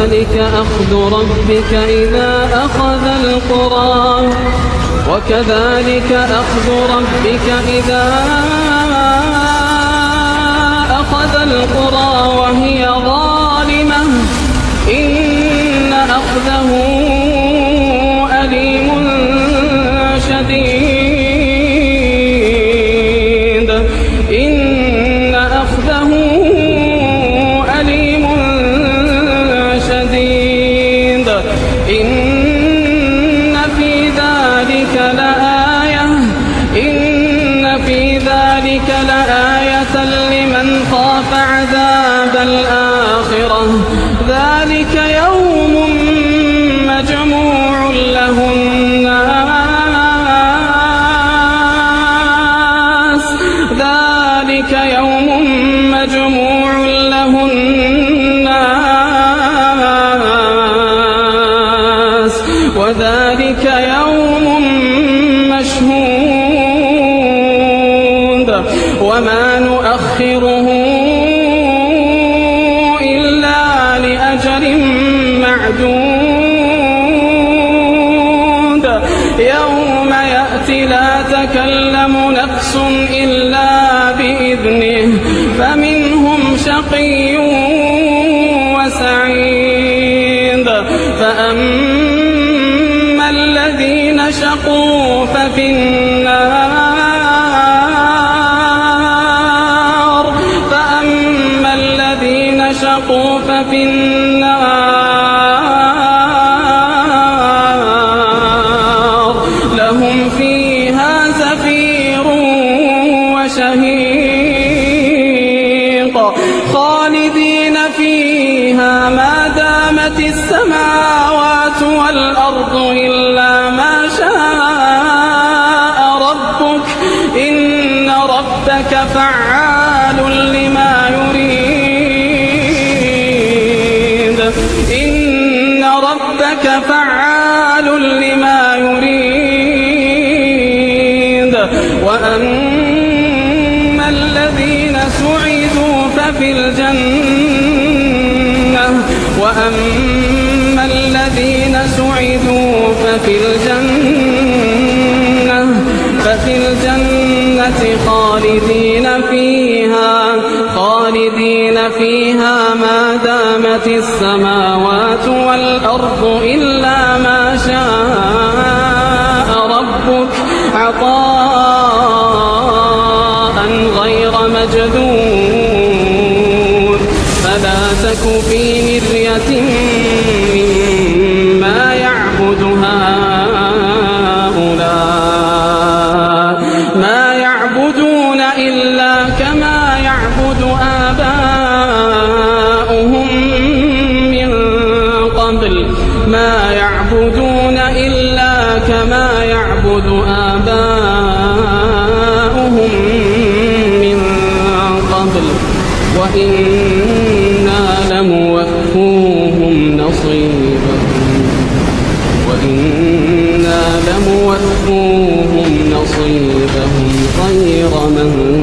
ذلك أخذ ربك إذا أخذ القرى وكذلك أخذ ربك إذا أخذ القرى وهي ظالمة إن أخذه أليم شديد إن أخذه أليم شديد إن في ذلك لآية لمن خاف عذاب الآخرة ذلك يوم مجموع له الناس ذلك يوم مجموع له الناس وذلك يوم مشهود وما نؤخره إلا لأجل معدود يوم يأتي لا تكلم نفس إلا بإذنه فمنهم شقي وسعيد فأما الذين شقوا ففي النار ففي النار لهم فيها زفير وشهيق خالدين فيها ما دامت السماوات والأرض إلا ما شاء ربك إن ربك فعال لما يريد إن ربك فعال لما يريد وأما الذين سعدوا ففي الجنة وأما الذين سعدوا ففي الجنة خالدين فيها ما دامت السماوات والأرض إلا ما شاء ربك عطاء غير مجدود فلا تك في مرية مما يعبد هؤلاء ما يعبدون إلا كما يعبد آباؤهم من قبل ما يعبدون إلا كما يعبد آباؤهم من قبل وإنا لموفوهم نصيبهم غير منقوص